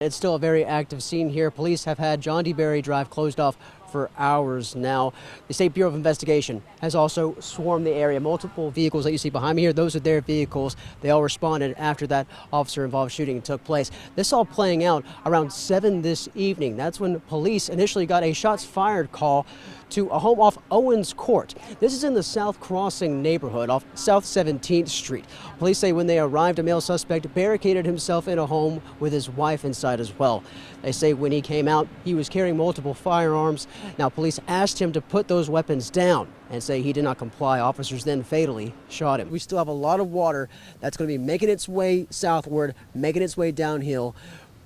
It's still a very active scene here. Police have had John D. Berry Drive closed off for hours now. The State Bureau of Investigation has also swarmed the area. Multiple vehicles that you see behind me here, those are their vehicles. They all responded after that officer-involved shooting took place. This all playing out around 7 this evening. That's when police initially got a shots fired call to a home off Owens Court. This is in the South Crossing neighborhood off South 17th Street. Police say when they arrived, a male suspect barricaded himself in a home with his wife inside as well. They say when he came out, he was carrying multiple firearms. Now, police asked him to put those weapons down and say he did not comply. Officers then fatally shot him. We still have a lot of water that's going to be making its way southward, making its way downhill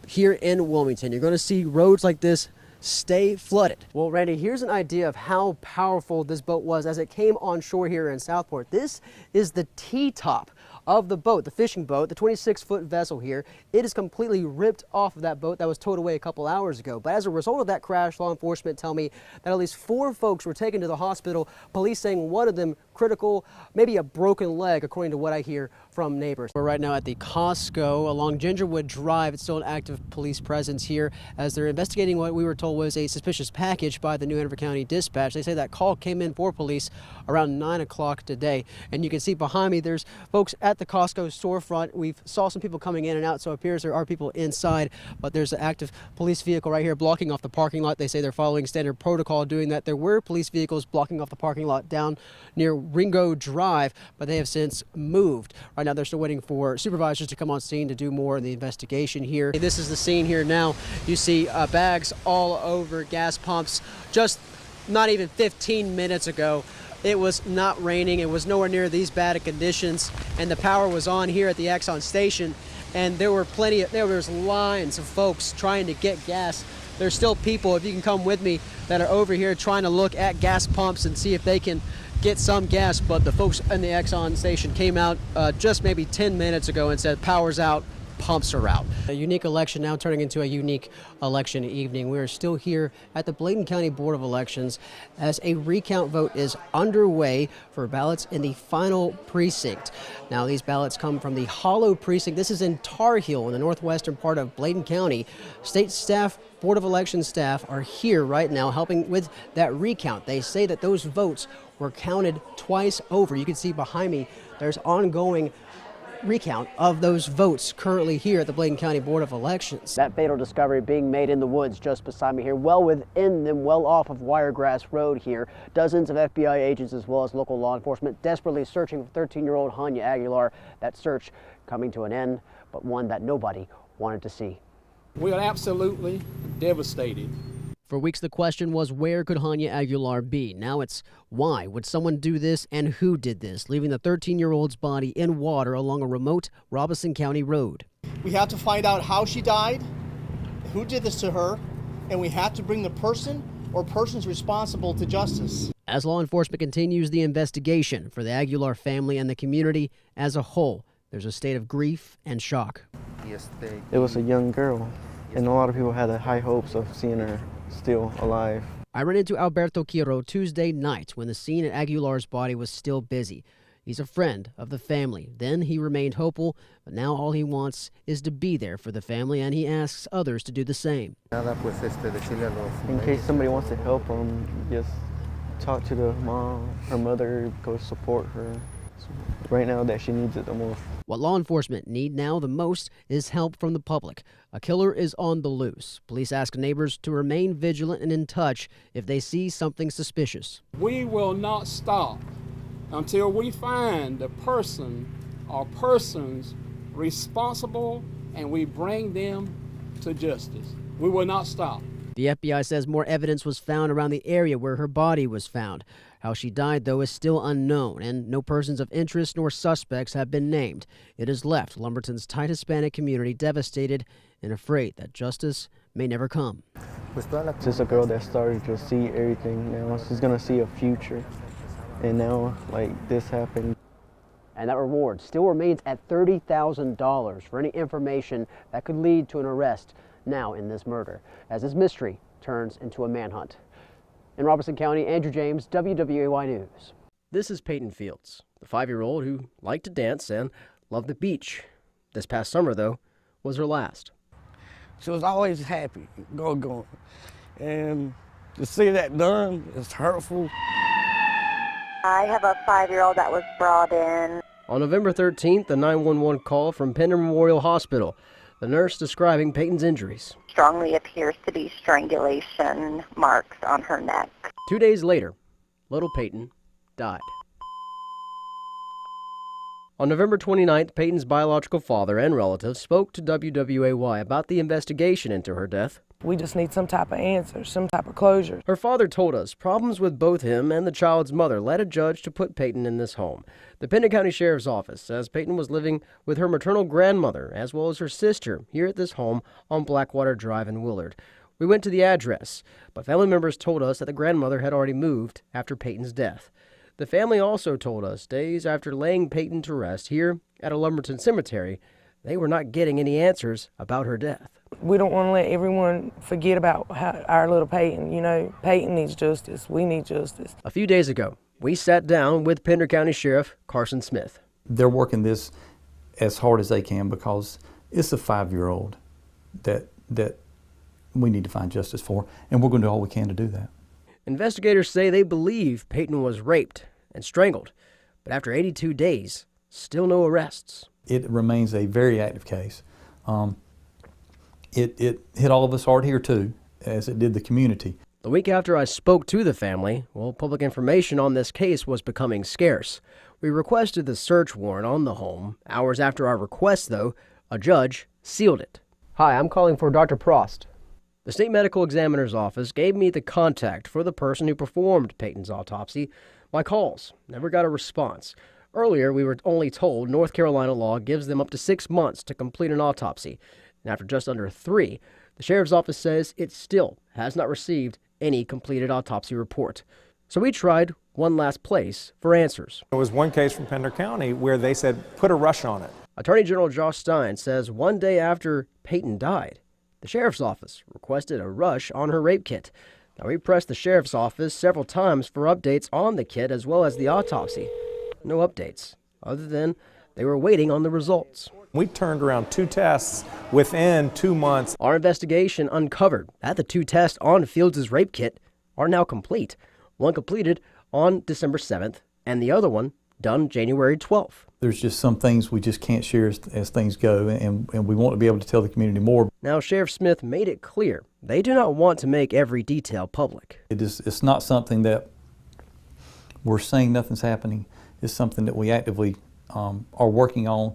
here in Wilmington. You're going to see roads like this stay flooded. Well, Randy, here's an idea of how powerful this boat was as it came on shore here in Southport. This is the T-top of the boat, the fishing boat, the 26-foot vessel here. It is completely ripped off of that boat that was towed away a couple hours ago. But as a result of that crash, law enforcement tell me that at least 4 folks were taken to the hospital, police saying one of them critical, maybe a broken leg, according to what I hear from neighbors. We're right now at the Costco along Gingerwood Drive. It's still an active police presence here as they're investigating what we were told was a suspicious package by the New Hanover County Dispatch. They say that call came in for police around 9 o'clock today. And you can see behind me, there's folks at the Costco storefront. We saw some people coming in and out, so it appears there are people inside, but there's an active police vehicle right here blocking off the parking lot. They say they're following standard protocol doing that. There were police vehicles blocking off the parking lot down near Ringo Drive, but they have since moved. Right now, they're still waiting for supervisors to come on scene to do more in the investigation here. This is the scene here now. You see bags all over gas pumps. Just not even 15 minutes ago, it was not raining. It was nowhere near these bad conditions, and the power was on here at the Exxon station, and there was lines of folks trying to get gas. There's still people, if you can come with me, that are over here trying to look at gas pumps and see if they can get some gas, but the folks in the Exxon station came out just maybe 10 minutes ago and said power's out, pumps are out. A unique election now turning into a unique election evening. We are still here at the Bladen County Board of Elections as a recount vote is underway for ballots in the final precinct. Now, these ballots come from the Hollow Precinct. This is in Tar Heel in the northwestern part of Bladen County. State staff, Board of Elections staff are here right now helping with that recount. They say that those votes were counted twice over. You can see behind me there's ongoing recount of those votes currently here at the Bladen County Board of Elections. That fatal discovery being made in the woods just beside me here, well within them, well off of Wiregrass Road here. Dozens of FBI agents as well as local law enforcement desperately searching for 13-year-old Hania Aguilar. That search coming to an end, but one that nobody wanted to see. We are absolutely devastated. For weeks, the question was, where could Hania Aguilar be? Now it's, why would someone do this and who did this, leaving the 13-year-old's body in water along a remote Robeson County road? We have to find out how she died, who did this to her, and we have to bring the person or persons responsible to justice. As law enforcement continues the investigation for the Aguilar family and the community as a whole, there's a state of grief and shock. It was a young girl, and a lot of people had high hopes of seeing her still alive. I ran into Alberto Quiro Tuesday night when the scene at Aguilar's body was still busy. He's a friend of the family. Then he remained hopeful, but now all he wants is to be there for the family, and he asks others to do the same. In case somebody wants to help him, just talk to the mom, her mother, go support her. Right now that she needs it the most. What law enforcement need now the most is help from the public. A killer is on the loose. Police ask neighbors to remain vigilant and in touch if they see something suspicious. We will not stop until we find the person or persons responsible and we bring them to justice. We will not stop. The FBI says more evidence was found around the area where her body was found. How she died, though, is still unknown, and no persons of interest nor suspects have been named. It has left Lumberton's tight Hispanic community devastated and afraid that justice may never come. Just a girl that started to see everything now. She's going to see a future. And now, like, this happened. And that reward still remains at $30,000 for any information that could lead to an arrest now in this murder, as this mystery turns into a manhunt. In Robeson County, Andrew James, WWAY News. This is Peyton Fields, the 5-year-old who liked to dance and loved the beach. This past summer, though, was her last. She was always happy, going. And to see that done is hurtful. I have a 5-year-old that was brought in. On November 13th, a 911 call from Pender Memorial Hospital. The nurse describing Peyton's injuries. Strongly appears to be strangulation marks on her neck. 2 days later, little Peyton died. On November 29th, Peyton's biological father and relatives spoke to WWAY about the investigation into her death. We just need some type of answer, some type of closure. Her father told us problems with both him and the child's mother led a judge to put Peyton in this home. The Pender County Sheriff's Office says Peyton was living with her maternal grandmother as well as her sister here at this home on Blackwater Drive in Willard. We went to the address, but family members told us that the grandmother had already moved after Peyton's death. The family also told us days after laying Peyton to rest here at a Lumberton cemetery, they were not getting any answers about her death. We don't want to let everyone forget about our little Peyton. You know, Peyton needs justice. We need justice. A few days ago, we sat down with Pender County Sheriff Carson Smith. They're working this as hard as they can because it's a 5-year-old that we need to find justice for, and we're going to do all we can to do that. Investigators say they believe Peyton was raped and strangled, but after 82 days, still no arrests. It remains a very active case. It hit all of us hard here too, as it did the community. The week after I spoke to the family, public information on this case was becoming scarce. We requested the search warrant on the home. Hours after our request, though, a judge sealed it. Hi, I'm calling for Dr. Prost. The state medical examiner's office gave me the contact for the person who performed Peyton's autopsy. My calls never got a response. Earlier, we were only told North Carolina law gives them up to 6 months to complete an autopsy. And after just under 3, the sheriff's office says it still has not received any completed autopsy report. So we tried one last place for answers. There was one case from Pender County where they said, put a rush on it. Attorney General Josh Stein says one day after Peyton died, the sheriff's office requested a rush on her rape kit. Now, we pressed the sheriff's office several times for updates on the kit as well as the autopsy. No updates, other than they were waiting on the results. We turned around 2 tests within 2 months. Our investigation uncovered that the 2 tests on Fields' rape kit are now complete. One completed on December 7th and the other one done January 12th. There's just some things we just can't share as things go, and we want to be able to tell the community more. Now, Sheriff Smith made it clear they do not want to make every detail public. It's not something that we're saying nothing's happening. It's something that we actively are working on.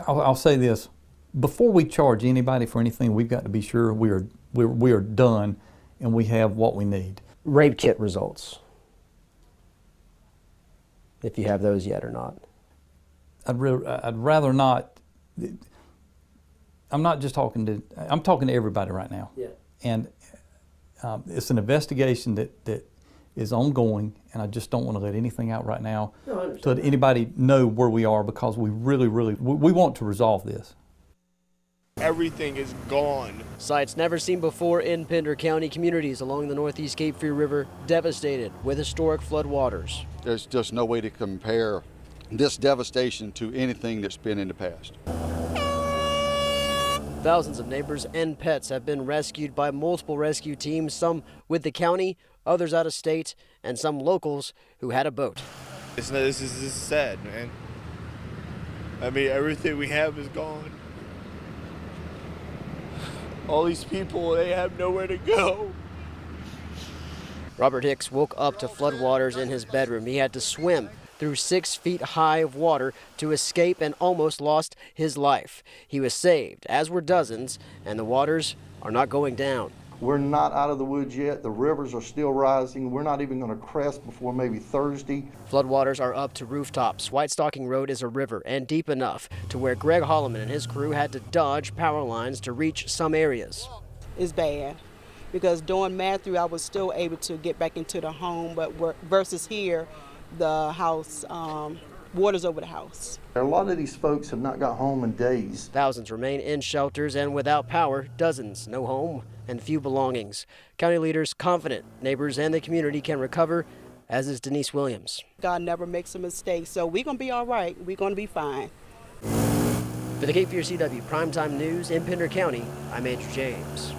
I'll say this, before we charge anybody for anything, we've got to be sure we are done and we have what we need. Rape kit results, if you have those yet or not. I'd rather not. I'm talking to everybody right now. Yeah. And it's an investigation that is ongoing, and I just don't want to let anything out right now to let anybody know where we are, because we really we want to resolve this. Everything is gone. Sights never seen before in Pender County. Communities along the northeast Cape Fear River devastated with historic flood waters. There's just no way to compare this devastation to anything that's been in the past. Thousands of neighbors and pets have been rescued by multiple rescue teams, some with the county, others out of state, and some locals who had a boat. This is sad, man. I mean, everything we have is gone. All these people, they have nowhere to go. Robert Hicks woke up to floodwaters in his bedroom. He had to swim through 6 feet high of water to escape and almost lost his life. He was saved, as were dozens, and the waters are not going down. We're not out of the woods yet. The rivers are still rising. We're not even going to crest before maybe Thursday. Floodwaters are up to rooftops. White Stocking Road is a river and deep enough to where Greg Holloman and his crew had to dodge power lines to reach some areas. It's bad because during Matthew I was still able to get back into the home, but versus here, the house, water's over the house. A lot of these folks have not got home in days. Thousands remain in shelters and without power, dozens no home and few belongings. County leaders confident neighbors and the community can recover, as is Denise Williams. God never makes a mistake, so we're going to be all right. We're going to be fine. For the Cape Fear CW Primetime News in Pender County, I'm Andrew James.